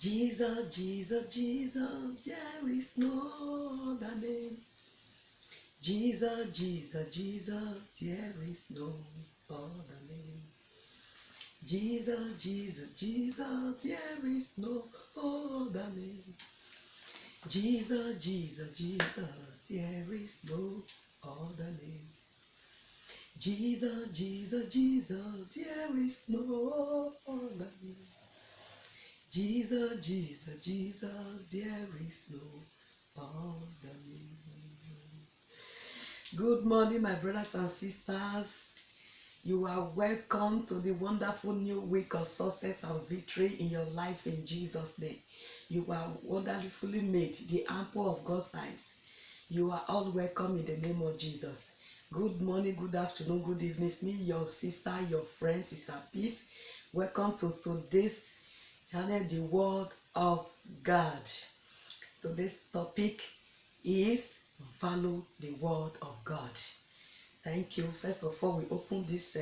Jesus, Jesus, Jesus, there is no other name. Jesus, Jesus, Jesus, there is no other name. Jesus, Jesus, Jesus, there is no other name. Jesus, Jesus, Jesus, there is no other name. Jesus, Jesus, Jesus, there is no other name. Jesus, Jesus, Jesus, there is no other name. Good morning, my brothers and sisters. You are welcome to the wonderful new week of success and victory in your life in Jesus' name. You are wonderfully made, the apple of God's eyes. You are all welcome in the name of Jesus. Good morning, good afternoon, good evening. It's me, your sister, your friend, Sister Peace. Welcome to today's channel, The Word of God. Today's topic is value the Word of God. Thank you. First of all, we open this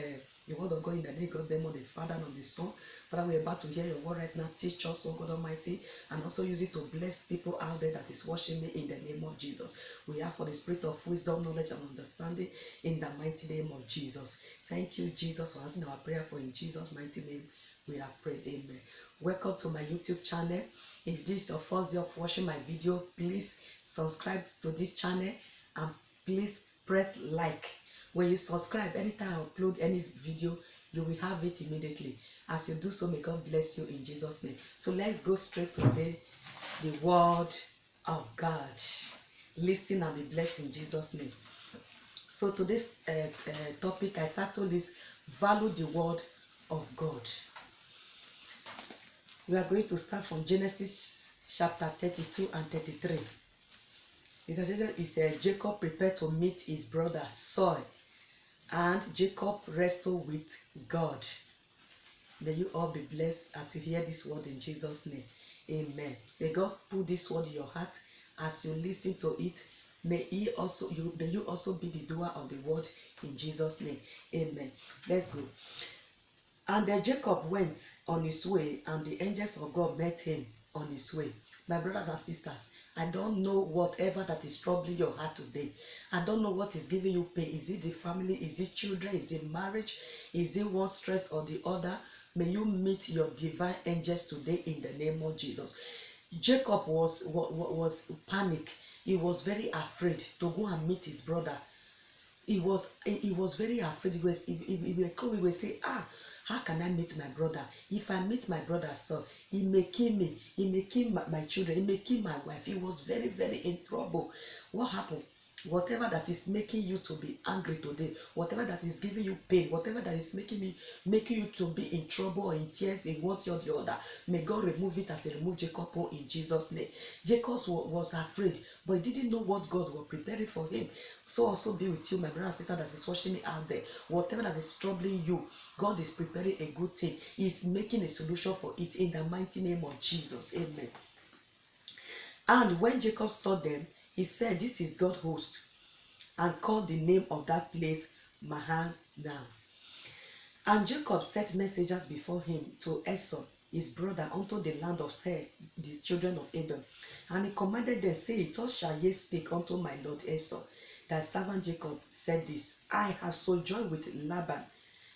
the Word of God in the name of God, the Father and of the Son. Father, we're about to hear your word right now. Teach us, oh God Almighty, and also use it to bless people out there that is watching me in the name of Jesus. We ask for the spirit of wisdom, knowledge, and understanding in the mighty name of Jesus. Thank you, Jesus, for answering our prayer. For in Jesus' mighty name, we have prayed. Amen. Welcome to my YouTube channel. If this is your first day of watching my video, please subscribe to this channel and please press like. When you subscribe, anytime I upload any video, you will have it immediately. As you do so, may God bless you in Jesus' name. So let's go straight to the word of God. Listen and be blessed in Jesus' name. So today's topic, I titled is Value the Word of God. We are going to start from Genesis chapter 32 and 33. It says, Jacob prepared to meet his brother Esau, and Jacob wrestled with God. May you all be blessed as you hear this word in Jesus' name. Amen. May God put this word in your heart as you listen to it. May you also be the doer of the word in Jesus' name. Amen. Let's go. And then Jacob went on his way, and the angels of God met him on his way. My brothers and sisters, I don't know whatever that is troubling your heart today. I don't know what is giving you pain. Is it the family? Is it children? Is it marriage? Is it one stress or the other? May you meet your divine angels today in the name of Jesus. Jacob was panicked. He was very afraid to go and meet his brother. He was very afraid. He will say, how can I meet my brother? If I meet my brother, so he may kill me. He may kill my children. He may kill my wife. He was very, very in trouble. What happened? Whatever that is making you to be angry today, whatever that is giving you pain, whatever that is making you to be in trouble or in tears in one or the other, may God remove it as he removed Jacob in Jesus' name. Jacob was afraid, but he didn't know what God was preparing for him. So also be with you, my brother and sister that is watching me out there. Whatever that is troubling you, God is preparing a good thing. He's making a solution for it in the mighty name of Jesus. Amen. And when Jacob saw them, he said, "This is God's host," and called the name of that place Mahanaim. And Jacob sent messengers before him to Esau, his brother, unto the land of Seir, the children of Edom. And he commanded them, saying, "Thus shall ye speak unto my lord Esau. Thy servant Jacob said this, I have sojourned with Laban,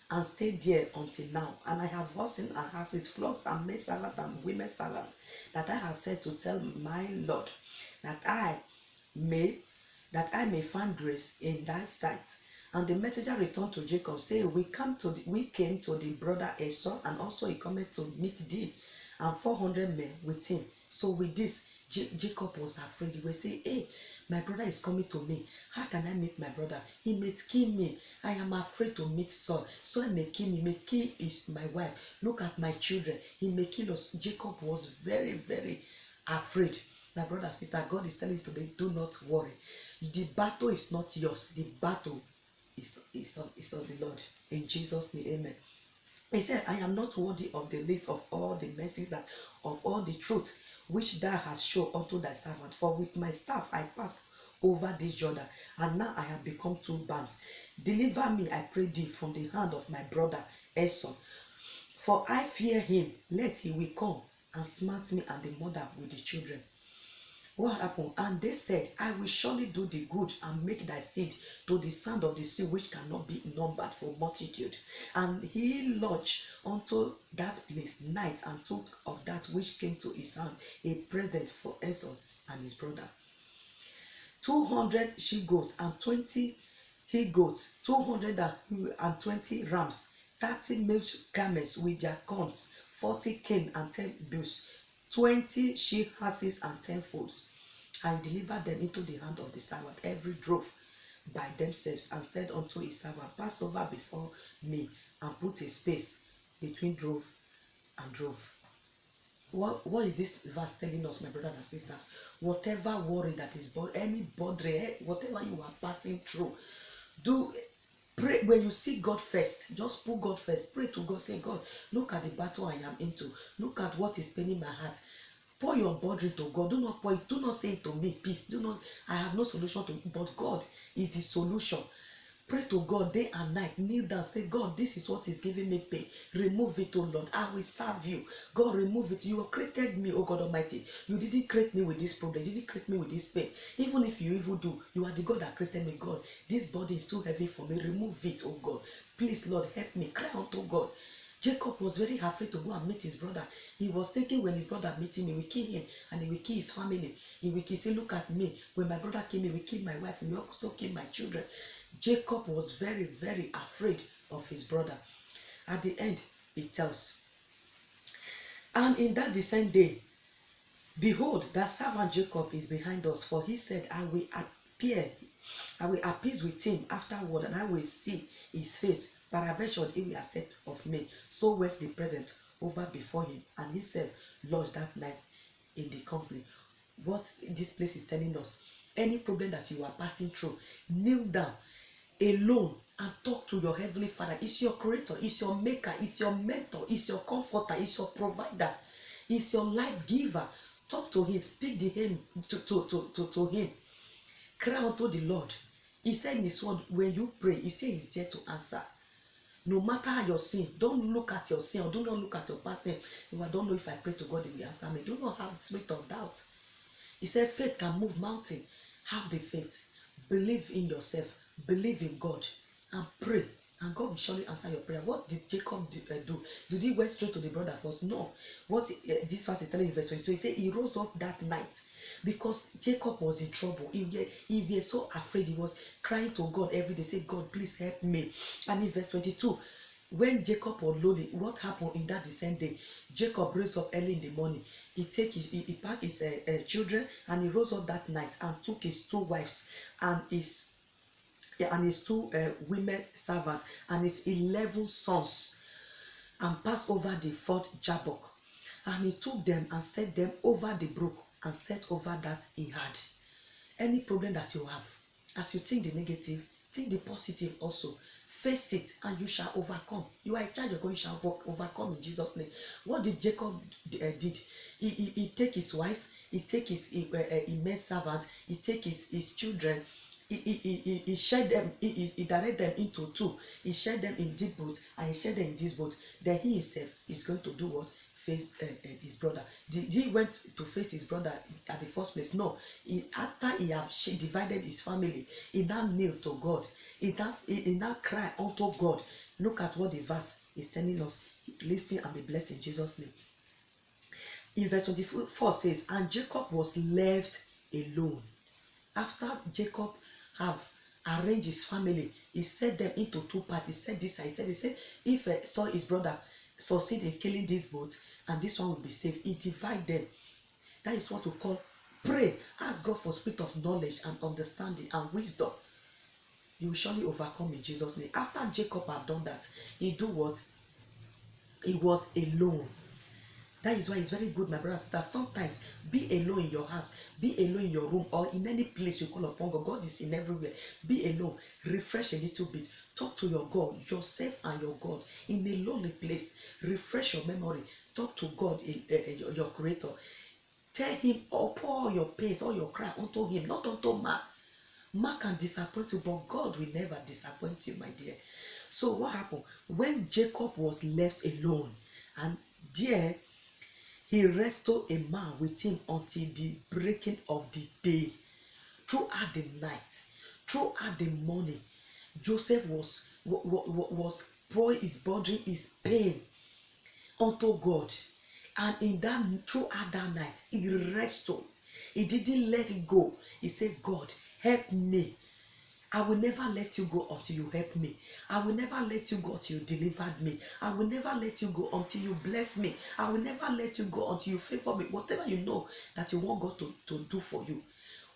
and stayed there until now. And I have horses and asses, flocks and men servants and women servants, that I have said to tell my Lord, that I may find grace in thy sight." And the messenger returned to Jacob, saying, We came to the brother Esau, and also he cometh to meet thee, and 400 men with him. So with this, Jacob was afraid. He will say, "Hey, my brother is coming to me. How can I meet my brother? He may kill me. I am afraid to meet Saul. Saul may kill me. He may kill my wife. Look at my children. He may kill us." Jacob was very, very afraid. My brother, sister, God is telling you today, do not worry. The battle is not yours. The battle is of the Lord. In Jesus' name, amen. He said, "I am not worthy of the list of all the mercies of all the truth which thou hast shown unto thy servant. For with my staff I passed over this Jordan, and now I have become 2 bands. Deliver me, I pray thee, from the hand of my brother Esau. For I fear him, lest he will come and smite me and the mother with the children. What happened? And they said, I will surely do thee good and make thy seed to the sand of the sea, which cannot be numbered for multitude. And he lodged unto that place night, and took of that which came to his hand a present for Esau and his brother. 200 she goats and 20 he goats, 220 rams, 30 male camels with their corns, 40 kine and 10 bulls, 20 she asses and 10 foals, and delivered them into the hand of the servant, every drove by themselves, and said unto his servant, pass over before me, and put a space between drove and drove. What is this verse telling us, my brothers and sisters? Whatever worry that is, any body, whatever you are passing through, do pray. When you see God first, just put God first. Pray to God. Say, God, look at the battle I am into. Look at what is paining my heart. Pour your burden to God. Do not pour it. Do not say it to me, peace. Do not. I have no solution to it, but God is the solution. Pray to God day and night. Kneel down. Say, God, this is what is giving me pain. Remove it, oh Lord. I will serve you. God, remove it. You have created me, oh God Almighty. You didn't create me with this problem. You didn't create me with this pain. Even if you even do, you are the God that created me. God, this body is too heavy for me. Remove it, oh God. Please, Lord, help me. Cry unto God. Jacob was very afraid to go and meet his brother. He was thinking when his brother meet him, he will kill him and he will kill his family. He will say, look at me. When my brother came, he will kill my wife. He will also kill my children. Jacob was very, very afraid of his brother. At the end, it tells, and in that the same day, behold, that servant Jacob is behind us, for he said, I will appease with him afterward, and I will see his face. Peradventure he will accept of me. So went the present over before him, and he said, lodged that night in the company. What this place is telling us, any problem that you are passing through, kneel down alone and talk to your heavenly Father. It's your creator, it's your maker, it's your mentor, it's your comforter, it's your provider, it's your life giver. Talk to him, speak to him, to him. Cry unto the Lord. He said in his word, when you pray, he said he's there to answer. No matter your sin, don't look at your sin, or do not look at your past sin. If I don't know if I pray to God, he will answer me. Do not have the spirit of doubt. He said faith can move mountain. Have the faith. Believe in yourself. Believe in God. And pray. And God will surely answer your prayer. What did Jacob do? Did he went straight to the brother first? No. What this verse is telling in verse 22, he said he rose up that night because Jacob was in trouble. He was so afraid. He was crying to God every day. Say, God, please help me. And in verse 22, when Jacob was lonely, what happened in that the same day? Jacob rose up early in the morning. He packed his children, and he rose up that night and took his 2 wives and his 2 women servants and his 11 sons, and passed over the ford Jabbok. And he took them and set them over the brook, and set over that he had. Any problem that you have, as you think the negative, think the positive also. Face it and you shall overcome. You are in charge of God, you shall overcome in Jesus' name. What did Jacob did? He take his wives, he take his men servant, he take his children. He shared them, he directed them into 2. He shared them in deep boat, and he shared them in this boat. Then he himself is going to do what? Face his brother. He went to face his brother at the first place? No. After he have divided his family, he now kneel to God. He now cry unto God. Look at what the verse is telling us. Listen and be blessed in Jesus' name. In verse 24 says, and Jacob was left alone. After Jacob have arranged his family, he set them into 2 parts. He said this, he said if saw his brother succeed in killing this boat, and this one will be saved, he divide them. That is what we call pray. Ask God for spirit of knowledge and understanding and wisdom. You will surely overcome in Jesus' name. After Jacob had done that, he do what? He was alone. That is why it's very good, my brothers and sisters. Sometimes be alone in your house, be alone in your room, or in any place you call upon God. God is in everywhere. Be alone. Refresh a little bit. Talk to your God, yourself and your God in a lonely place. Refresh your memory. Talk to God, your creator. Tell him all, pour all your pains, all your cry unto him, not unto man. Man can disappoint you, but God will never disappoint you, my dear. So what happened? When Jacob was left alone, and there He restored a man with him until the breaking of the day. Throughout the night, throughout the morning, Joseph was pouring his body, his pain unto God. And in that, throughout that night, he restored. He didn't let it go. He said, God, help me. I will never let you go until you help me. I will never let you go until you delivered me. I will never let you go until you bless me. I will never let you go until you favor me. Whatever you know that you want God to do for you.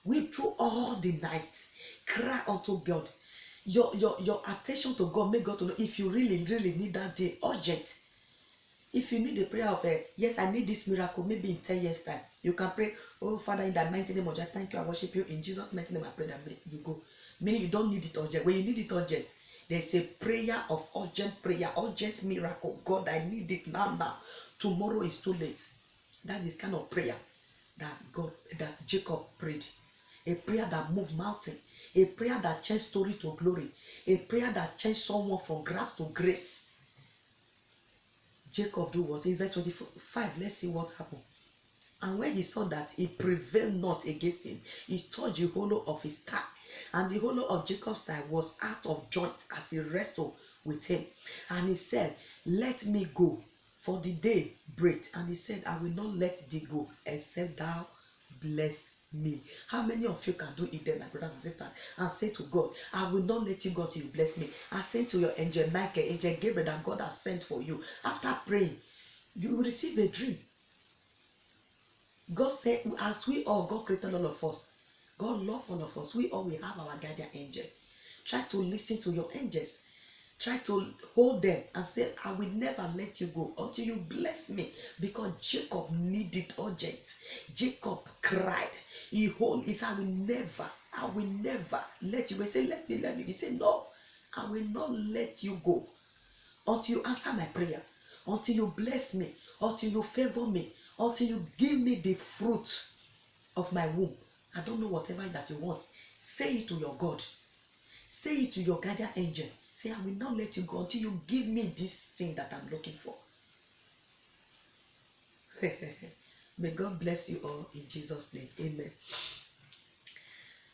We through all the night cry unto God. Your attention to God, make God to know if you really need that day urgent. If you need a prayer of yes, I need this miracle, maybe in 10 years time, you can pray, oh Father, in the mighty name of Jesus, thank you, I worship you, in Jesus' mighty name I pray that you go. Meaning you don't need it urgent. When you need it urgent, there's a prayer of urgent miracle. God, I need it now. Tomorrow is too late. That is kind of prayer that Jacob prayed. A prayer that moved mountain. A prayer that changed story to glory. A prayer that changed someone from grass to grace. Jacob do what? In verse 25, let's see what happened. And when he saw that he prevailed not against him, he touched the hollow of his thigh. And the hollow of Jacob's thigh was out of joint as he wrestled with him. And he said, let me go, for the day break. And he said, I will not let thee go, except thou bless me. How many of you can do it then, my brothers and sisters, and say to God, I will not let you go till you bless me. I send to your angel Michael, angel Gabriel that God has sent for you. After praying, you will receive a dream. God said, as we all, God created all of us. God loves all of us. We all will have our guardian angel. Try to listen to your angels. Try to hold them and say, I will never let you go until you bless me. Because Jacob needed urgent. Jacob cried. He said, I will never let you go. He said, let me. He said, no, I will not let you go until you answer my prayer, until you bless me, until you favor me, until you give me the fruit of my womb. I don't know whatever that you want. Say it to your God. Say it to your guardian angel. Say, I will not let you go until you give me this thing that I'm looking for. May God bless you all in Jesus' name. Amen.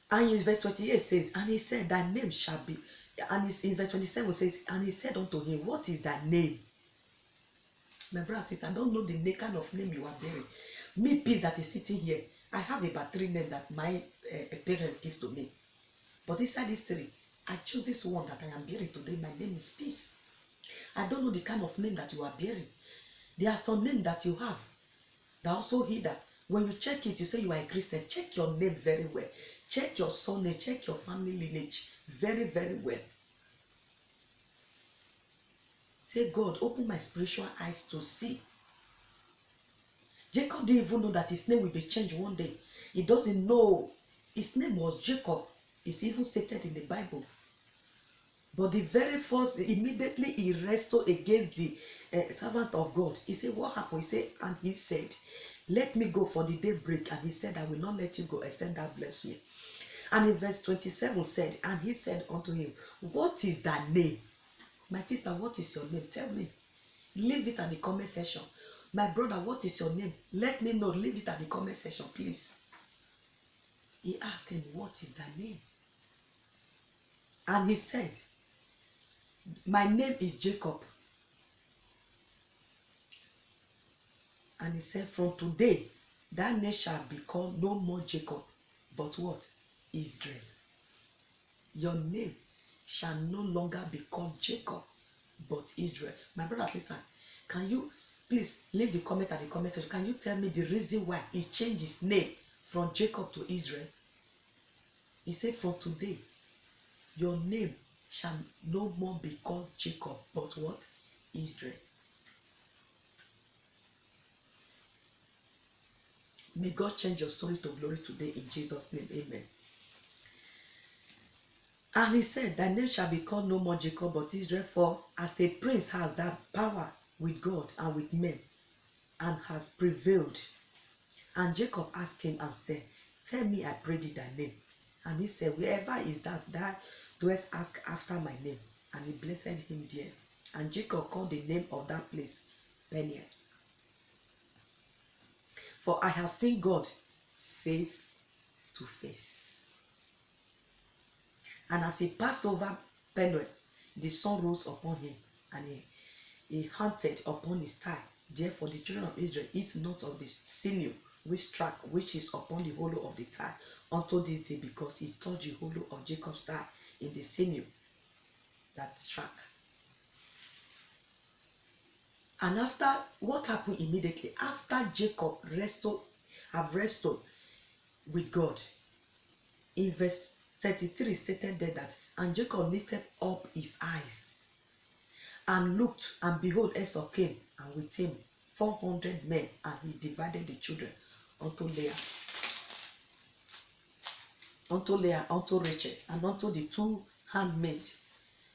And in verse 28 says, and he said, thy name shall be, and in verse 27 says, and he said unto him, what is thy name? My brother and sister, I don't know the kind of name you are bearing. Me, peace that is sitting here, I have about 3 names that my parents give to me. But inside these 3, I choose this one that I am bearing today. My name is Peace. I don't know the kind of name that you are bearing. There are some names that you have that also hidden. When you check it, you say you are a Christian. Check your name very well. Check your surname. Check your family lineage very, very well. Say, God, open my spiritual eyes to see. Jacob didn't even know that his name will be changed one day. He doesn't know. His name was Jacob. It's even stated in the Bible. But the very first, immediately he wrestled against the servant of God. He said, what happened? He said, and he said, let me go for the daybreak. And he said, I will not let you go except thou bless me. And in verse 27 said, and he said unto him, what is thy name? My sister, what is your name? Tell me. Leave it at the comment section. My brother, what is your name? Let me know. Leave it at the comment section, please. He asked him, what is thy name? And he said, my name is Jacob. And he said, from today, that name shall be called no more Jacob, but what? Israel. Your name shall no longer be called Jacob, but Israel. My brother and sister, can you please leave the comment at the comment section? Can you tell me the reason why he changed his name from Jacob to Israel? He said, from today, your name shall no more be called Jacob, but what? Israel. May God change your story to glory today in Jesus' name. Amen. And he said, thy name shall be called no more Jacob, but Israel, for as a prince has that power with God and with men, and has prevailed. And Jacob asked him and said, tell me, I pray thee, thy name. And he said, wherever is that thou dost ask after my name. And he blessed him there. And Jacob called the name of that place Peniel. For I have seen God face to face. And as he passed over Penuel, the sun rose upon him, and he hunted upon his thigh. Therefore the children of Israel eat not of the sinew which is upon the hollow of the thigh unto this day, because he touched the hollow of Jacob's thigh in the sinew that struck. And after, what happened immediately after Jacob wrestled with God? In verse 33 stated there that, and Jacob lifted up his eyes and looked, and behold, Esau came, and with him 400 men, and he divided the children unto Leah, unto Rachel, and unto the two handmaids.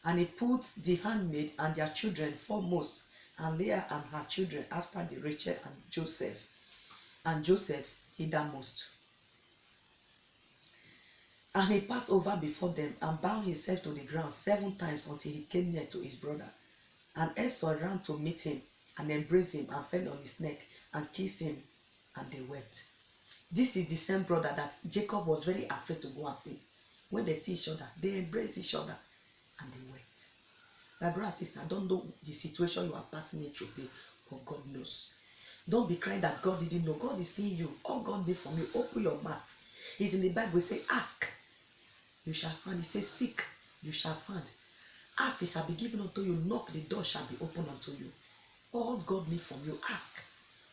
And he put the handmaid and their children foremost, and Leah and her children after the Rachel and Joseph hithermost. And he passed over before them, and bowed himself to the ground 7 times until he came near to his brother. And Esau ran to meet him, and embraced him, and fell on his neck, and kissed him, and they wept. This is the same brother that Jacob was very afraid to go and see. When they see each other, they embrace each other, and they wept. My brother and sister, I don't know the situation you are passing through today, but God knows. Don't be crying that God didn't know. God is seeing you. All God did from you, open your mouth. It's in the Bible. It says, ask, you shall find. It says, seek, you shall find. Ask, it shall be given unto you. Knock, the door shall be opened unto you. All God needs from you, ask.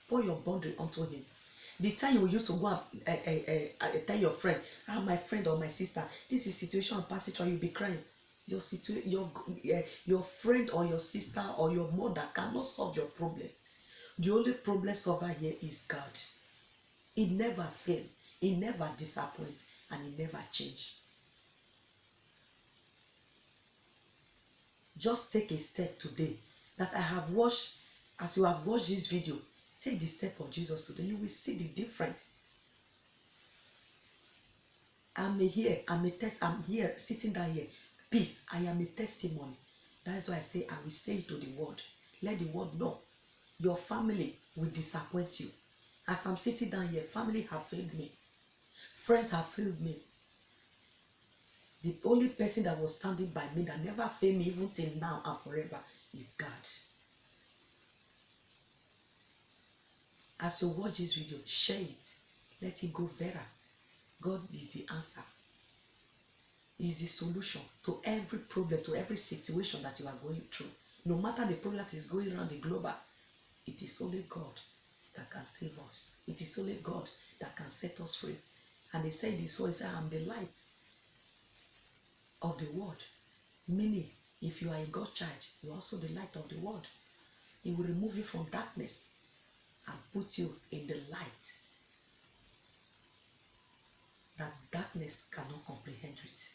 Pour your boundary unto him. The time you used to go and tell your friend, my friend or my sister, this is situation I'm passing through, you'll be crying. Your friend or your sister or your mother cannot solve your problem. The only problem solver here is God. He never fails, he never disappoints, and he never changes. Just take a step today that I have watched. As you have watched this video, take the step of Jesus today. You will see the difference. I'm here sitting down here. Peace. I am a testimony. That's why I say, I will say it to the world. Let the world know. Your family will disappoint you. As I'm sitting down here, family have failed me. Friends have failed me. The only person that was standing by me that never failed me even till now and forever is God. As you watch this video, share it. Let it go viral. God is the answer. He is the solution to every problem, to every situation that you are going through. No matter the problem that is going around the globe, it is only God that can save us. It is only God that can set us free. And he said this, so he said, I'm the light of the world. Meaning, if you are a God child, you are also the light of the world. He will remove you from darkness and put you in the light that darkness cannot comprehend it.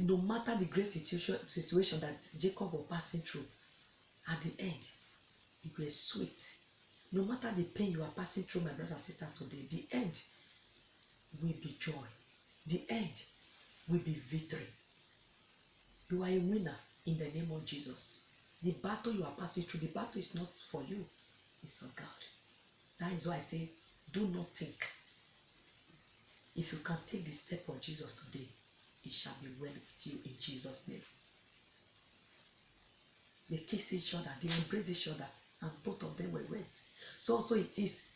No matter the great situation that Jacob was passing through, at the end, it was sweet. No matter the pain you are passing through, my brothers and sisters, today, the end will be joy. The end will be victory. You are a winner in the name of Jesus. The battle you are passing through, the battle is not for you, it's for God. That is why I say, do not think. If you can take the step of Jesus today, it shall be well with you in Jesus' name. They kiss each other, they embrace each other, and both of them were wet. So also it is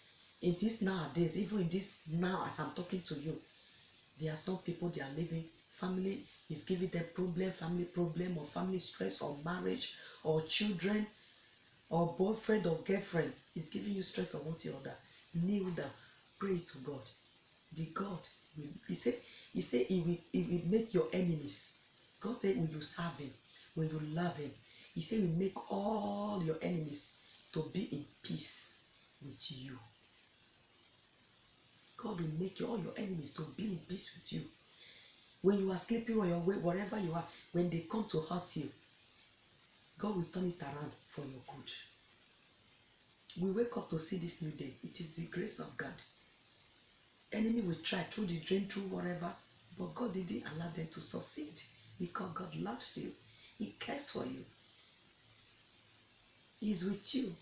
in this nowadays, even in this now as I'm talking to you, there are some people they are living, family is giving them family problem or family stress or marriage or children or boyfriend or girlfriend is giving you stress or what the other. Kneel down, pray to God. The God will, he said he will make your enemies. God said, will you serve him? Will you love him? He said, he will make all your enemies to be in peace with you. God will make all your enemies to be in peace with you. When you are sleeping on your way, wherever you are, when they come to hurt you, God will turn it around for your good. We wake up to see this new day. It is the grace of God. Enemy will try through the dream, through whatever, but God didn't allow them to succeed because God loves you. He cares for you. He is with you.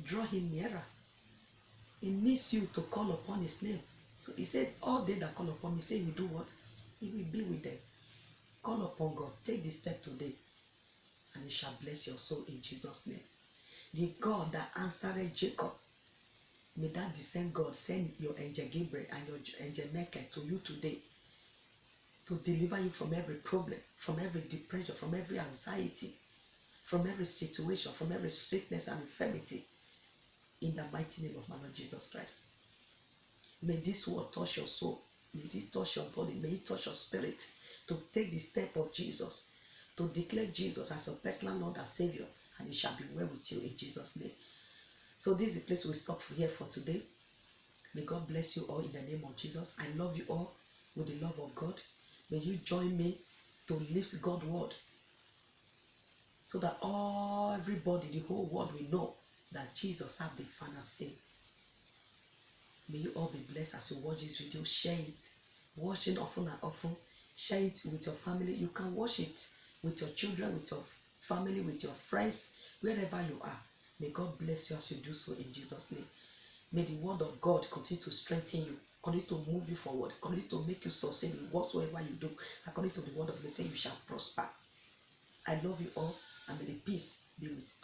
Draw him nearer. He needs you to call upon his name. So he said, all they that call upon me, say he will do what? He will be with them. Call upon God. Take this step today, and he shall bless your soul in Jesus' name. The God that answered Jacob, may that descend God send your angel Gabriel and your angel Michael to you today to deliver you from every problem, from every depression, from every anxiety, from every situation, from every sickness and infirmity, in the mighty name of my Lord Jesus Christ. May this word touch your soul. May it touch your body. May it touch your spirit to take the step of Jesus, to declare Jesus as your personal Lord and Savior, and it shall be well with you in Jesus' name. So this is the place we stop here for today. May God bless you all in the name of Jesus. I love you all with the love of God. May you join me to lift God's word so that everybody, the whole world will know that Jesus has the final say. May you all be blessed as you watch this video. Share it. Watch it often and often. Share it with your family. You can watch it with your children, with your family, with your friends, wherever you are. May God bless you as you do so in Jesus' name. May the word of God continue to strengthen you, continue to move you forward, continue to make you succeed in whatsoever you do. According to the word of God, say you shall prosper. I love you all, and may the peace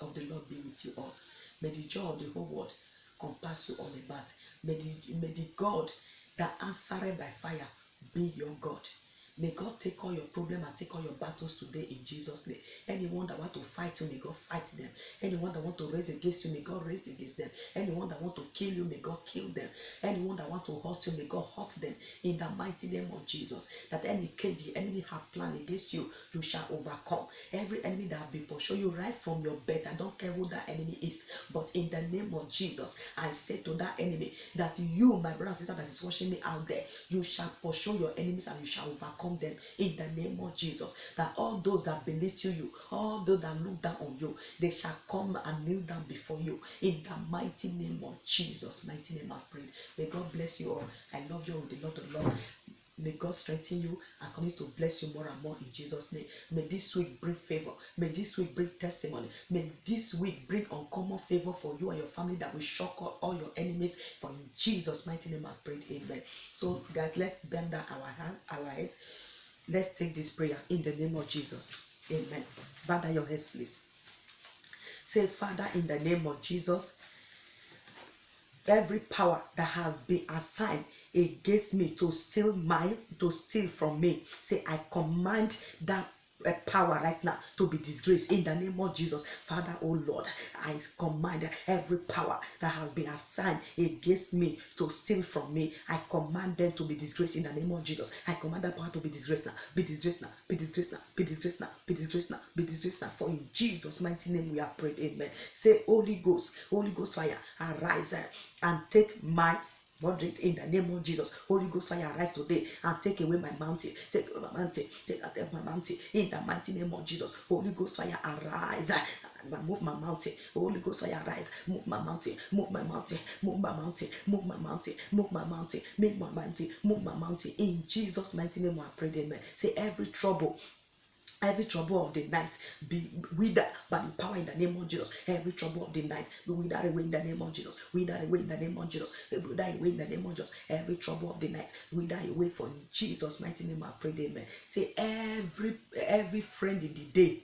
of the Lord be with you all. May the joy of the whole world compass you all about. May the God that answered by fire be your God. May God take all your problems and take all your battles today in Jesus' name. Anyone that want to fight you, may God fight them. Anyone that want to raise against you, may God raise against them. Anyone that want to kill you, may God kill them. Anyone that want to hurt you, may God hurt them. In the mighty name of Jesus. That any cage the enemy have planned against you, you shall overcome. Every enemy that have been pursuing you right from your bed, I don't care who that enemy is, but in the name of Jesus, I say to that enemy that you, my brother and sister that is watching me out there, you shall pursue your enemies and you shall overcome them in the name of Jesus. That all those that belittle you, all those that look down on you, they shall come and kneel down before you in the mighty name of Jesus. Mighty name I pray. May God bless you all. I love you with the Lord of Lord. May God strengthen you and continue to bless you more and more in Jesus' name. May this week bring favor. May this week bring testimony. May this week bring uncommon favor for you and your family that will shock all your enemies. For in Jesus' mighty name I pray. Amen. So guys, let's bend down our heads. Let's take this prayer in the name of Jesus. Amen. Bow down your heads, please. Say, Father, in the name of Jesus, every power that has been assigned against me to steal from me, say, I command that power right now to be disgraced in the name of Jesus. Father, oh Lord, I command every power that has been assigned against me to steal from me, I command them to be disgraced in the name of Jesus. I command that power to be disgraced now, be disgraced now, be disgraced now, be disgraced now, be disgraced now, be disgraced now. For in Jesus' mighty name we have prayed. Amen. Say, Holy Ghost fire, arise and take my bodies in the name of Jesus. Holy Ghost fire, arise today and take away my mountain. Take away my mountain. Take away my mountain in the mighty name of Jesus. Holy Ghost fire, arise and move my mountain. Holy Ghost fire, arise, move my mountain, move my mountain, move my mountain, move my mountain, move my mountain, make my mountain, move my mountain. In Jesus' mighty name, I pray. Amen. Say, every trouble of the night be withered by the power in the name of Jesus. Every trouble of the night be withered away in the name of Jesus. Withered away in the name of Jesus. Withered away in the name of Jesus. Every trouble of the night withered away, for in Jesus' mighty name I pray. Amen. Say, every friend in the day,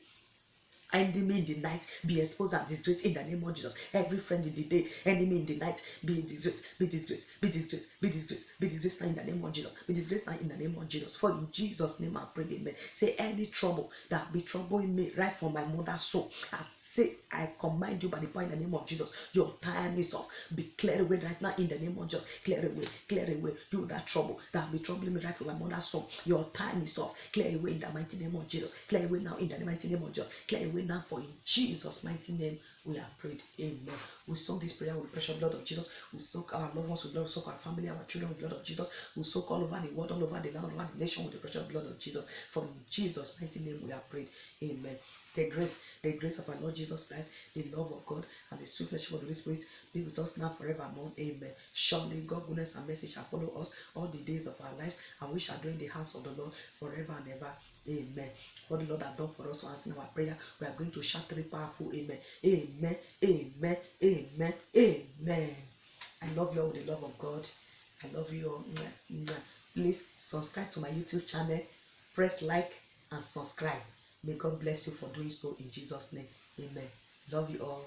enemy in the night, be exposed and disgraced in the name of Jesus. Every friend in the day, enemy in the night, be disgraced, be disgraced, be disgraced, be disgraced, be disgraced now in the name of Jesus. Be disgraced now in the name of Jesus. For in Jesus' name I pray. Amen. Say, any trouble that be troubling me right from my mother's soul, say, I command you by the power in the name of Jesus. Your time is off. Be cleared away right now in the name of Jesus. Clear away, clear away. You that trouble that be troubling me right from my mother's soul. Your time is off. Clear away in the mighty name of Jesus. Clear away now in the mighty name of Jesus. Clear away now, for in Jesus' mighty name we have prayed. Amen. We soak this prayer with the precious blood of Jesus. We soak our loved ones with blood. We soak our family, our children with the blood of Jesus. We soak all over the world, all over the land, all over the nation with the precious blood of Jesus. For in Jesus' mighty name we have prayed. Amen. The grace of our Lord Jesus Christ, the love of God, and the sweet fellowship of the Holy Spirit be with us now forevermore. Amen. Surely God, goodness and mercy shall follow us all the days of our lives, and we shall dwell in the house of the Lord forever and ever. Amen. What the Lord has done for us to answer our prayer, we are going to shout three powerful amen. Amen. Amen. Amen. Amen. I love you all with the love of God. I love you all. Please subscribe to my YouTube channel. Press like and subscribe. May God bless you for doing so in Jesus' name. Amen. Love you all.